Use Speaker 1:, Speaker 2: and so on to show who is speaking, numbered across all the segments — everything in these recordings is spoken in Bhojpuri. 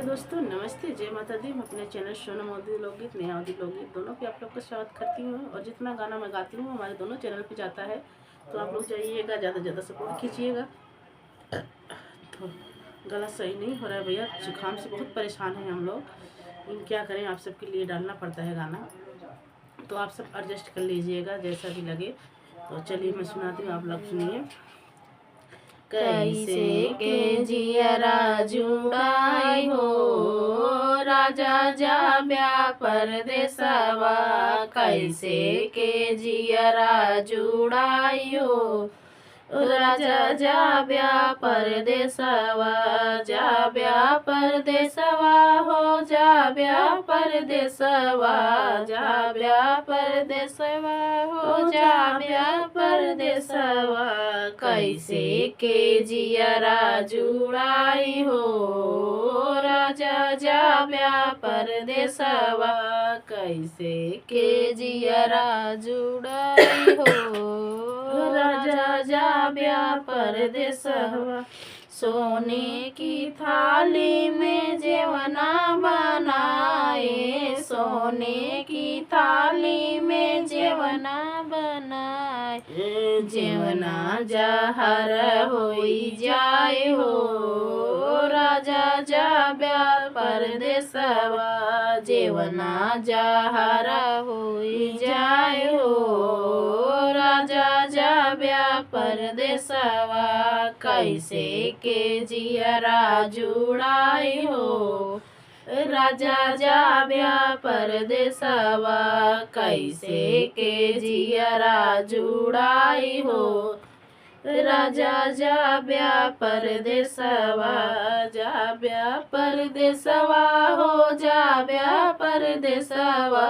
Speaker 1: दोस्तों, नमस्ते, जय माता दी। मैं अपने चैनल सोनम अवधी लोकगीत, नेहा अवधी लोकगीत दोनों पे आप लोग का स्वागत करती हूँ। और जितना गाना मैं गाती हूँ हमारे दोनों चैनल पे जाता है, तो आप लोग जाइएगा, ज़्यादा से ज़्यादा सपोर्ट कीजिएगा। तो गला सही नहीं हो रहा है भैया, जुकाम से बहुत परेशान हैं हम लोग, लेकिन क्या करें, आप सबके लिए डालना पड़ता है गाना, तो आप सब एडजस्ट कर लीजिएगा जैसा भी लगे। तो चलिए मैं सुनाती हूँ, आप लोग सुनिए। कैसे के जियरा जुड़ाई हो, राजा जा ब्या परदेसवा। कैसे के जियरा जुड़ाई हो, राजा जा ब्या परदेसवा। जा ब्या परदेसवा हो, जा ब्या परदेसवा। जा ब्या परदेसवा हो, जा ब्या परदेसवा। कैसे के जियरा जुड़ाई हो, राजा जा ब्या परदेसवा। कैसे के जियरा जुड़ाई हो, राजा जा ब्या परदेसवा। सोने की थाली में जेवना बनाए, सोने की थाली में जेवना बनाए। जेवना जहर होई जाए हो, राजा जा ब्या परदेसवा। जेवना जहर होई जाए हो, राजा जा ब्या परदेसवा। कैसे के जियरा जुड़ाई हो, राजा जा ब्या परदेसवा। कैसे के जियरा जुड़ाई हो, राजा जा ब्या परदेसवा। जा ब्या परदेसवा हो, जा ब्या परदेसवा।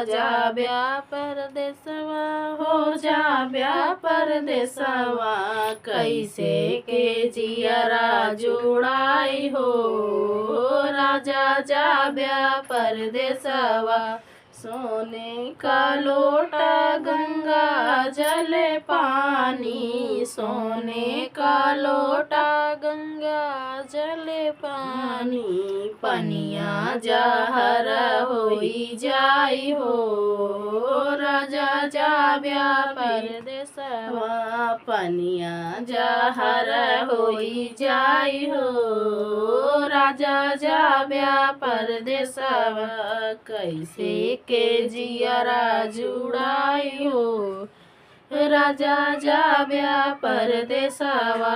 Speaker 1: जा ब्या परदेसवा हो, जा ब्या परदेसवा। कैसे के जियरा जुड़ाई हो, राजा जा ब्या परदेसवा। सोने का लोटा गंगा जल पानी, सोने का लोटा गंगा जल पानी। पनिया जहर होई जाई हो, राजा जा ब्या परदेसवा। पनिया जहर होई जाई हो, राजा जा ब्या परदेसवा। कैसे के जियरा जुड़ाई हो, राजा जा ब्या परदेसवा।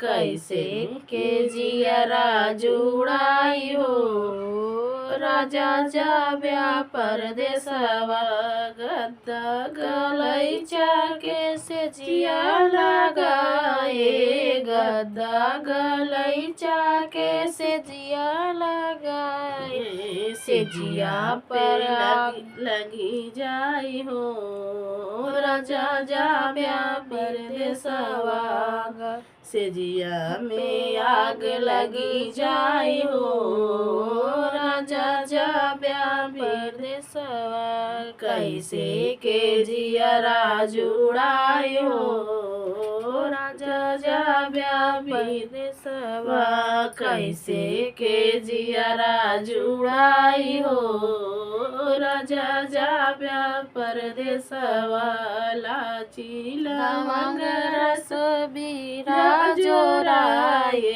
Speaker 1: कैसे के जियरा जुड़ाई हो, राजा जा ब्या परदेसवा। गद्दा गलैचा के से जिया लगाए, गद्दा गलैचा के से जिया लगाए। से जिया पर लगी जाई हो, राजा जा ब्या परदेसवा। से जिया में आग लगी जाई हो, राजा जा ब्या परदेसवा। कैसे के जियरा जुड़ाई हो, राजा जा ब्या परदेसवा। कैसे के जियरा जुड़ाई हो, राजा जा ब्या परदेसवा। लाची लवंग रस बीरा जोराए,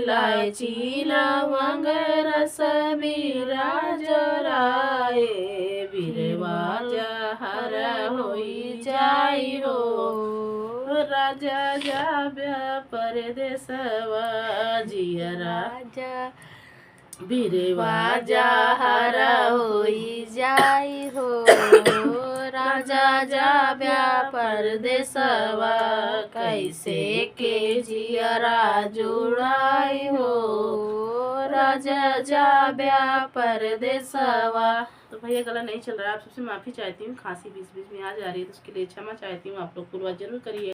Speaker 1: लाची लवंग रस बीरा जोराए। बिरवा जहर होई जाई हो, राजा जा ब्या परदेसवा। जियरा बिरवा जहर होई जाई हो, राजा जा ब्या परदेसवा। कैसे के जियरा जुड़ाई हो, राजा जा ब्या परदेसवा। तो भैया गला नहीं चल रहा है, आप सबसे माफ़ी चाहती हूँ, खांसी बीच बीच में आ जा रही है, तो उसके लिए क्षमा चाहती हूँ। आप लोग पूर्वज जरूर करिए।